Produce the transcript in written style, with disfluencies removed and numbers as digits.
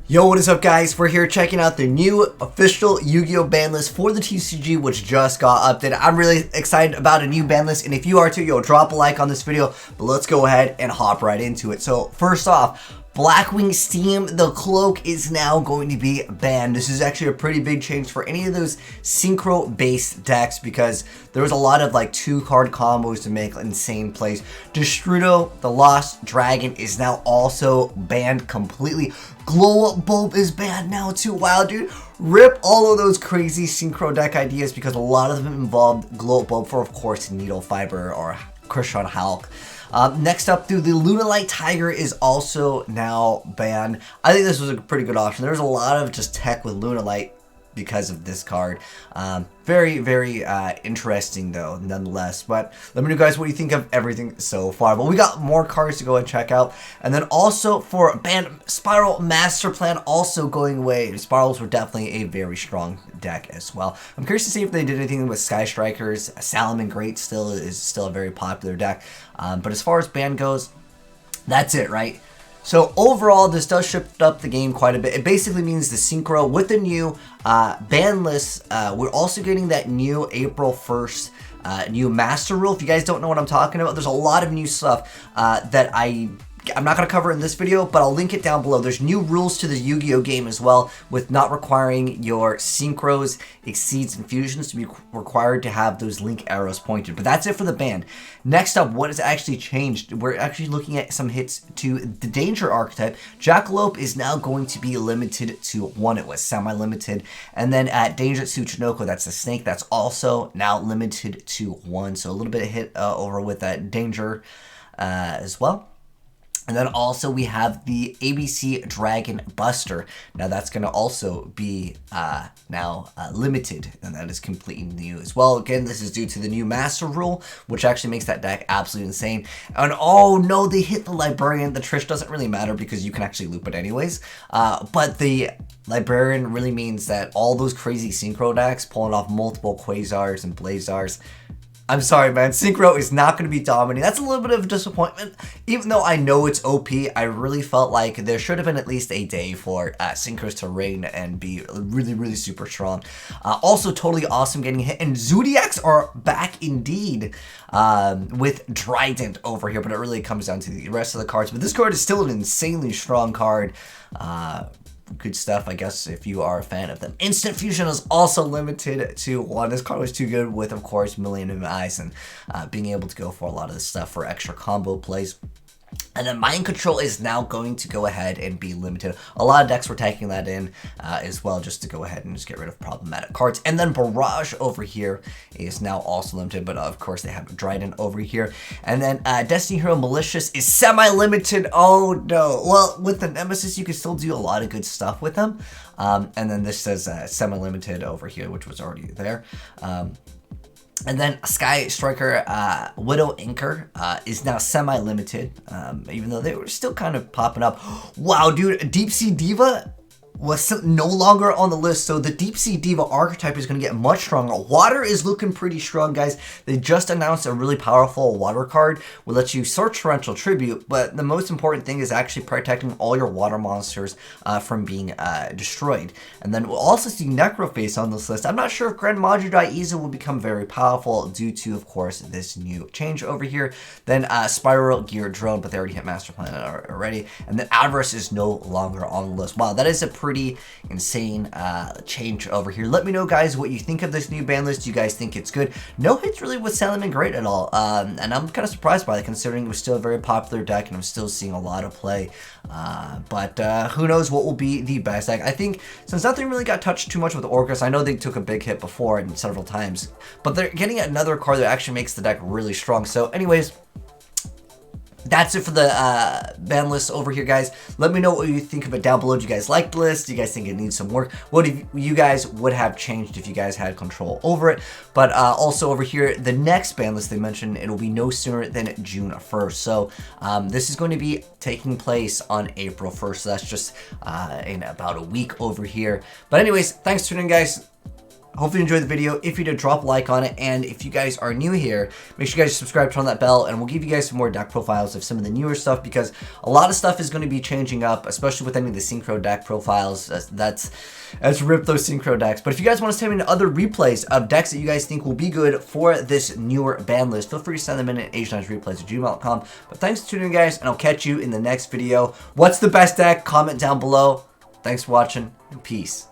Yo, what is up guys? We're here checking out the new official Yu-Gi-Oh ban list for the TCG, which just got updated. I'm really excited about a new ban list, and if you are too, yo, drop a like on this video, but let's go ahead and hop right into it. So first off, Blackwing Steam, the cloak is now going to be banned. This is actually a pretty big change for any of those synchro-based decks because there was a lot of like 2-card combos to make insane plays. Destrudo, the Lost Dragon, is now also banned completely. Glow Up Bulb is banned now too. Wow, dude. Rip all of those crazy synchro deck ideas because a lot of them involved Glow Up Bulb for, of course, Needle Fiber or Krishan Hulk. Next up, the Lunalight Tiger is also now banned. I think this was a pretty good option. There's a lot of just tech with Lunalight because of this card. Very, very interesting though, nonetheless. But let me know, guys, what you think of everything so far. But we got more cards to go and check out. And then also for banned Spiral Master Plan also going away. Spirals were definitely a very strong deck as well. I'm curious to see if they did anything with Sky Strikers. Salaman Great is still a very popular deck. But as far as ban goes, that's it, right? So overall, this does shift up the game quite a bit. It basically means the synchro with the new ban list. We're also getting that new April 1st new master rule. If you guys don't know what I'm talking about, there's a lot of new stuff that I'm not going to cover in this video, but I'll link it down below. There's new rules to the Yu-Gi-Oh game as well, with not requiring your synchros, exceeds, and fusions to be required to have those link arrows pointed. But that's it for the ban. Next up, what has actually changed? We're actually looking at some hits to the Danger archetype. Jackalope is now going to be limited to 1. It was semi-limited. And then at Danger Tsuchinoko, that's the snake, that's also now limited to 1. So a little bit of hit over with that Danger as well. And then also we have the ABC Dragon Buster. Now that's going to also be now limited, and that is completely new as well. Again, this is due to the new Master Rule, which actually makes that deck absolutely insane. And oh no, they hit the Librarian. The Trish doesn't really matter because you can actually loop it anyways. But the Librarian really means that all those crazy Synchro decks pulling off multiple Quasars and Blazars, I'm sorry, man. Synchro is not going to be dominating. That's a little bit of a disappointment. Even though I know it's OP, I really felt like there should have been at least a day for Synchros to reign and be really, really super strong. Also, totally awesome getting hit. And Zodiacs are back indeed with Trident over here. But it really comes down to the rest of the cards. But this card is still an insanely strong card. Good stuff, I guess, if you are a fan of them. Instant Fusion is also limited to 1. This card was too good with, of course, Millennium Eyes and being able to go for a lot of this stuff for extra combo plays. And then Mind Control is now going to go ahead and be limited. A lot of decks were taking that in as well, just to go ahead and just get rid of problematic cards. And then Barrage over here is now also limited, but of course they have Trident over here. And then Destiny Hero Malicious is semi-limited. Oh no. Well, with the Nemesis, you can still do a lot of good stuff with them. And then this says semi-limited over here, which was already there. And then Sky Striker Widow Anchor is now semi-limited, even though they were still kind of popping up. Wow, dude, Deep Sea Diva was no longer on the list, so the Deep Sea Diva archetype is going to get much stronger. Water is looking pretty strong, guys. They just announced a really powerful water card will let you search Torrential Tribute, but the most important thing is actually protecting all your water monsters from being destroyed. And then we'll also see Necroface on this list. I'm not sure if Grand Madridai Iza will become very powerful due to, of course, this new change over here. Then Spiral Gear Drone, but they already hit Master Plan already. And then Avarice is no longer on the list. Wow, that is a pretty insane change over here. Let me know, guys, what you think of this new ban list. Do you guys think it's good? No hits really with Salaman Great at all, and I'm kind of surprised by that, considering it was still a very popular deck and I'm still seeing a lot of play. But who knows what will be the best deck. I think since nothing really got touched too much with Orcus, I know they took a big hit before and several times, but they're getting another card that actually makes the deck really strong. So anyways, that's it for the ban list over here, guys. Let me know what you think of it down below. Do you guys like the list? Do you guys think it needs some work? What if you guys would have changed if you guys had control over it? But also over here, the next ban list they mentioned, it'll be no sooner than June 1st. So this is going to be taking place on April 1st. So that's just in about a week over here. But anyways, thanks for tuning in, guys. Hopefully you enjoyed the video. If you did, drop a like on it. And if you guys are new here, make sure you guys subscribe, turn on that bell, and we'll give you guys some more deck profiles of some of the newer stuff, because a lot of stuff is going to be changing up, especially with any of the synchro deck profiles. Let's rip those synchro decks. But if you guys want to send me other replays of decks that you guys think will be good for this newer ban list, feel free to send them in at AzneyesReplays@gmail.com. But thanks for tuning in, guys, and I'll catch you in the next video. What's the best deck? Comment down below. Thanks for watching, and peace.